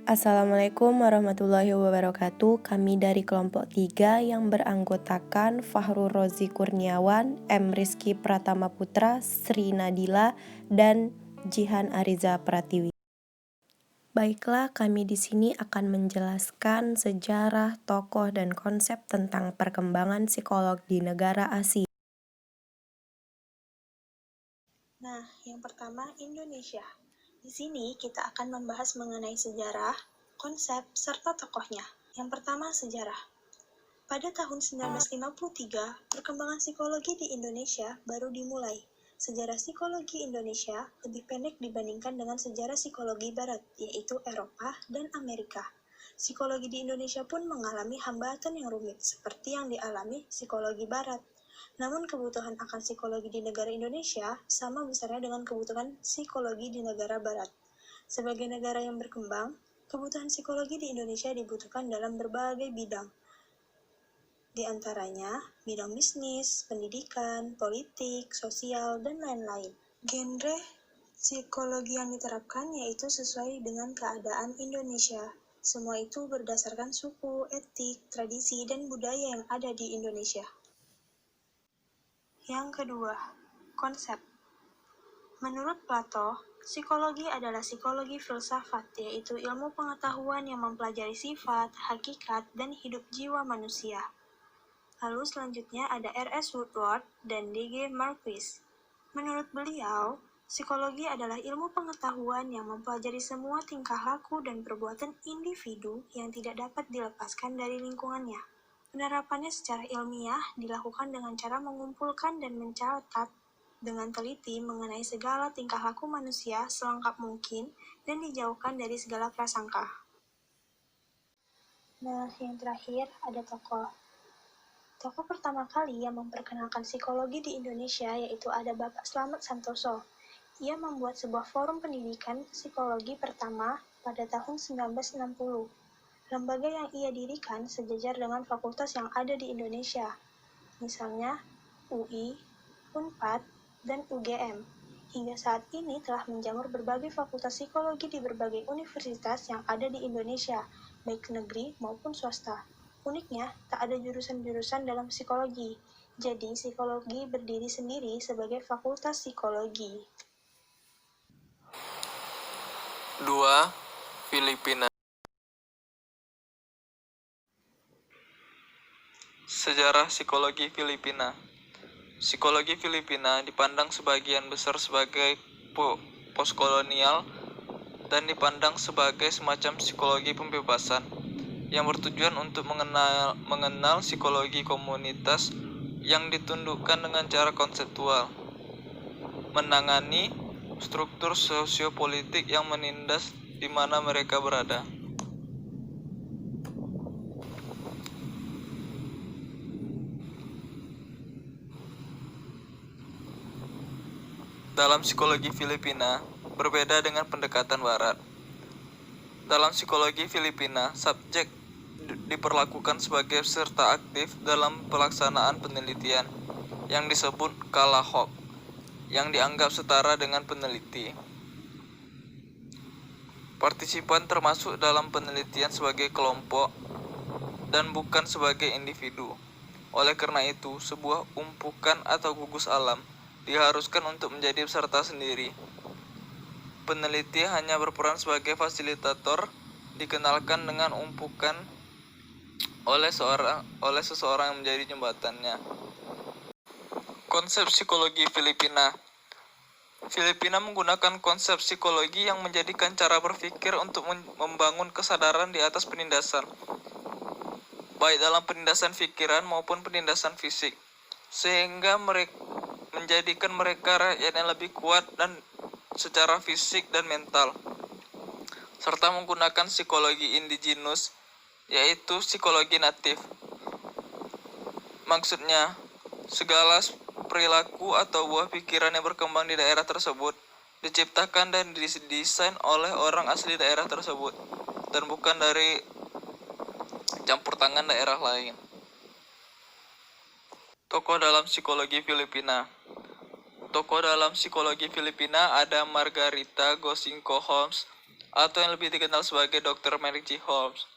Assalamualaikum warahmatullahi wabarakatuh. Kami dari kelompok 3 yang beranggotakan Fahrul Rozi Kurniawan, M. Rizky Pratama Putra, Sri Nadila, dan Jihan Ariza Pratiwi. Baiklah, kami di sini akan menjelaskan sejarah, tokoh, dan konsep tentang perkembangan psikolog di negara Asia. Nah, yang pertama Indonesia. Di sini kita akan membahas mengenai sejarah, konsep, serta tokohnya. Yang pertama sejarah. Pada tahun 1953, perkembangan psikologi di Indonesia baru dimulai. Sejarah psikologi Indonesia lebih pendek dibandingkan dengan sejarah psikologi Barat, yaitu Eropa dan Amerika. Psikologi di Indonesia pun mengalami hambatan yang rumit, seperti yang dialami psikologi Barat. Namun kebutuhan akan psikologi di negara Indonesia sama besarnya dengan kebutuhan psikologi di negara Barat. Sebagai negara yang berkembang, kebutuhan psikologi di Indonesia dibutuhkan dalam berbagai bidang. Di antaranya, bidang bisnis, pendidikan, politik, sosial, dan lain-lain. Genre psikologi yang diterapkan yaitu sesuai dengan keadaan Indonesia. Semua itu berdasarkan suku, etik, tradisi, dan budaya yang ada di Indonesia. Yang kedua, konsep. Menurut Plato, psikologi adalah psikologi filsafat, yaitu ilmu pengetahuan yang mempelajari sifat, hakikat, dan hidup jiwa manusia. Lalu selanjutnya ada R.S. Woodward dan D.G. Marquis. Menurut beliau, psikologi adalah ilmu pengetahuan yang mempelajari semua tingkah laku dan perbuatan individu yang tidak dapat dilepaskan dari lingkungannya. Penerapannya secara ilmiah dilakukan dengan cara mengumpulkan dan mencatat dengan teliti mengenai segala tingkah laku manusia selengkap mungkin dan dijauhkan dari segala prasangka. Nah, yang terakhir ada tokoh. Tokoh pertama kali yang memperkenalkan psikologi di Indonesia yaitu ada Bapak Slamet Santoso. Ia membuat sebuah forum pendidikan psikologi pertama pada tahun 1960. Lembaga yang ia dirikan sejajar dengan fakultas yang ada di Indonesia, misalnya UI, Unpad, dan UGM. Hingga saat ini telah menjamur berbagai fakultas psikologi di berbagai universitas yang ada di Indonesia, baik negeri maupun swasta. Uniknya, tak ada jurusan-jurusan dalam psikologi, jadi psikologi berdiri sendiri sebagai fakultas psikologi. 2. Filipina. Sejarah psikologi Filipina. Psikologi Filipina dipandang sebagian besar sebagai postkolonial dan dipandang sebagai semacam psikologi pembebasan yang bertujuan untuk mengenal psikologi komunitas yang ditundukkan dengan cara konseptual, menangani struktur sosiopolitik yang menindas di mana mereka berada. Dalam psikologi Filipina, berbeda dengan pendekatan Barat. Dalam psikologi Filipina, subjek diperlakukan sebagai peserta aktif dalam pelaksanaan penelitian yang disebut kalahok, yang dianggap setara dengan peneliti. Partisipan termasuk dalam penelitian sebagai kelompok dan bukan sebagai individu. Oleh karena itu, sebuah umpukan atau gugus alam diharuskan untuk menjadi peserta sendiri. Peneliti hanya berperan sebagai fasilitator, dikenalkan dengan umpukan oleh seseorang yang menjadi jembatannya. Konsep psikologi Filipina. Filipina menggunakan konsep psikologi yang menjadikan cara berpikir untuk membangun kesadaran di atas penindasan, baik dalam penindasan pikiran maupun penindasan fisik, sehingga menjadikan mereka rakyat yang lebih kuat dan secara fisik dan mental, serta menggunakan psikologi indigenous, yaitu psikologi natif. Maksudnya, segala perilaku atau buah pikiran yang berkembang di daerah tersebut diciptakan dan didesain oleh orang asli daerah tersebut, dan bukan dari campur tangan daerah lain. Tokoh dalam psikologi Filipina. Tokoh dalam psikologi Filipina ada Margarita Gosingko Holmes, atau yang lebih dikenal sebagai Dr. Mary G. Holmes,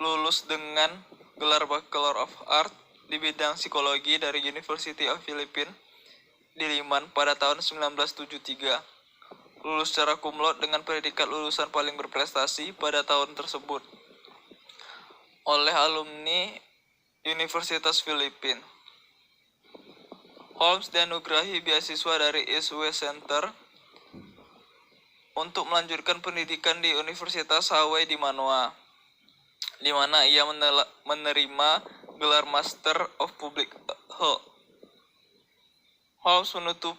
lulus dengan gelar Bachelor of Art di bidang psikologi dari University of Philippines di Liman pada tahun 1973. Lulus secara cum laude dengan predikat lulusan paling berprestasi pada tahun tersebut oleh alumni Universitas Filipina. Holmes dianugerahi beasiswa dari East West Center untuk melanjutkan pendidikan di Universitas Hawaii di Manoa, di mana ia menerima gelar Master of Public Health. Holmes menutup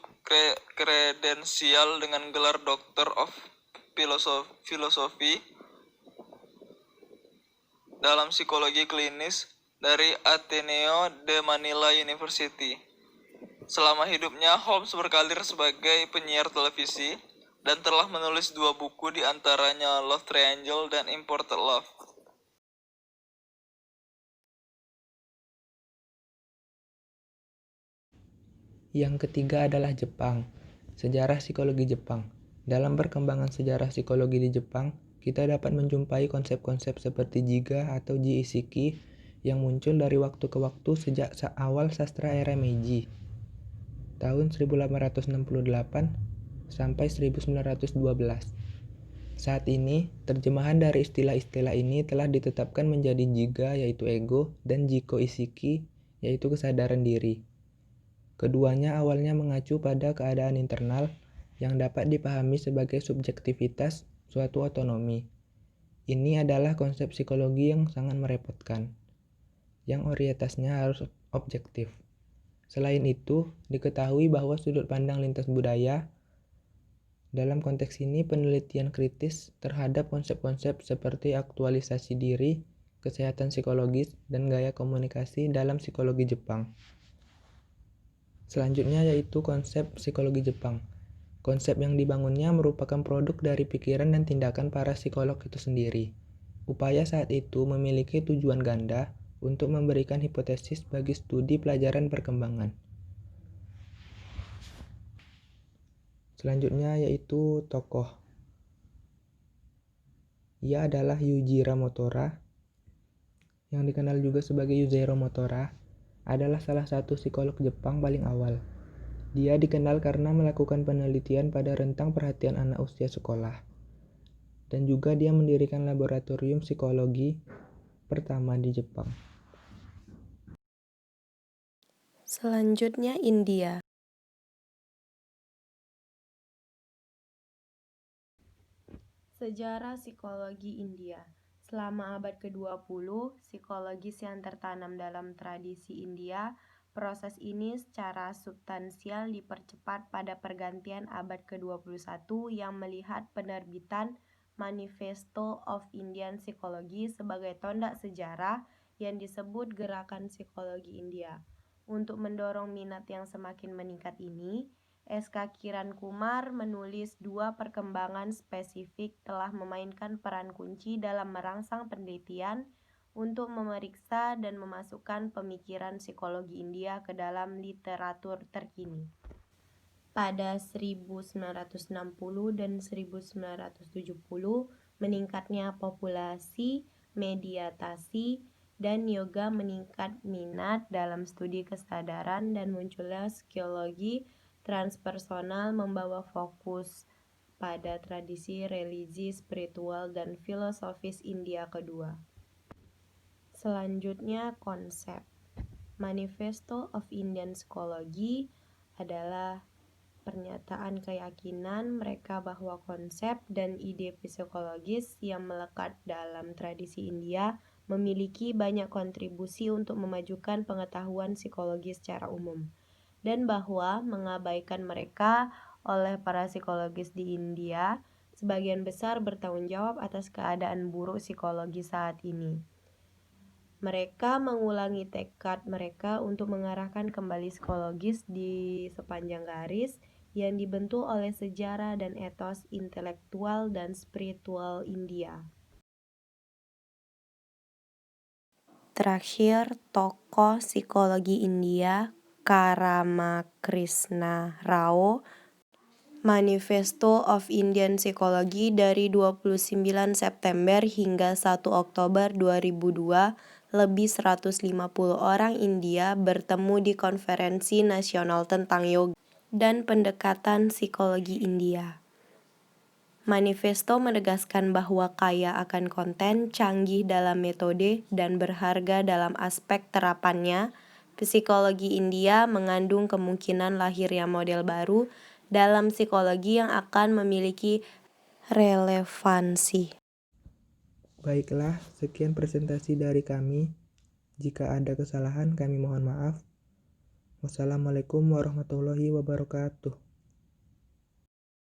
kredensial dengan gelar Doctor of Philosophy dalam psikologi klinis dari Ateneo de Manila University. Selama hidupnya, Holmes berkarir sebagai penyiar televisi dan telah menulis 2 buku, di antaranya Love Triangle dan Imported Love. Yang ketiga adalah Jepang. Sejarah psikologi Jepang. Dalam perkembangan sejarah psikologi di Jepang, kita dapat menjumpai konsep-konsep seperti Jiga atau Ji-Ishiki yang muncul dari waktu ke waktu sejak awal sastra era Meiji, tahun 1868 sampai 1912. Saat ini, terjemahan dari istilah-istilah ini telah ditetapkan menjadi Jiga yaitu ego dan Jiko Ishiki yaitu kesadaran diri. Keduanya awalnya mengacu pada keadaan internal yang dapat dipahami sebagai subjektivitas suatu otonomi. Ini adalah konsep psikologi yang sangat merepotkan, yang orientasinya harus objektif. Selain itu, diketahui bahwa sudut pandang lintas budaya, dalam konteks ini penelitian kritis terhadap konsep-konsep seperti aktualisasi diri, kesehatan psikologis, dan gaya komunikasi dalam psikologi Jepang. Selanjutnya yaitu konsep psikologi Jepang. Konsep yang dibangunnya merupakan produk dari pikiran dan tindakan para psikolog itu sendiri. Upaya saat itu memiliki tujuan ganda untuk memberikan hipotesis bagi studi pelajaran perkembangan. Selanjutnya yaitu tokoh. Ia adalah Yujiro Motora, yang dikenal juga sebagai Yuzero Motora, adalah salah satu psikolog Jepang paling awal. Dia dikenal karena melakukan penelitian pada rentang perhatian anak usia sekolah. Dan juga dia mendirikan laboratorium psikologi pertama di Jepang. Selanjutnya India. Sejarah psikologi India. Selama abad ke-20, psikologis yang tertanam dalam tradisi India, proses ini secara substansial dipercepat pada pergantian abad ke-21 yang melihat penerbitan Manifesto of Indian Psychology sebagai tonggak sejarah yang disebut Gerakan Psikologi India. Untuk mendorong minat yang semakin meningkat ini, S.K. Kiran Kumar menulis 2 perkembangan spesifik telah memainkan peran kunci dalam merangsang penelitian untuk memeriksa dan memasukkan pemikiran psikologi India ke dalam literatur terkini. Pada 1960 dan 1970, meningkatnya populasi, mediatasi, dan yoga meningkat minat dalam studi kesadaran dan munculnya psikologi transpersonal membawa fokus pada tradisi religi, spiritual, dan filosofis India kedua. Selanjutnya konsep. Manifesto of Indian Psychology adalah pernyataan keyakinan mereka bahwa konsep dan ide psikologis yang melekat dalam tradisi India memiliki banyak kontribusi untuk memajukan pengetahuan psikologi secara umum, dan bahwa mengabaikan mereka oleh para psikologis di India sebagian besar bertanggung jawab atas keadaan buruk psikologi saat ini. Mereka mengulangi tekad mereka untuk mengarahkan kembali psikologis di sepanjang garis yang dibentuk oleh sejarah dan etos intelektual dan spiritual India. Terakhir, tokoh psikologi India K. Ramakrishna Rao Manifesto of Indian Psychology dari 29 September hingga 1 Oktober 2002, lebih 150 orang India bertemu di Konferensi Nasional tentang Yoga dan Pendekatan Psikologi India. Manifesto menegaskan bahwa kaya akan konten, canggih dalam metode, dan berharga dalam aspek terapannya. Psikologi India mengandung kemungkinan lahirnya model baru dalam psikologi yang akan memiliki relevansi. Baiklah, sekian presentasi dari kami. Jika ada kesalahan, kami mohon maaf. Wassalamualaikum warahmatullahi wabarakatuh.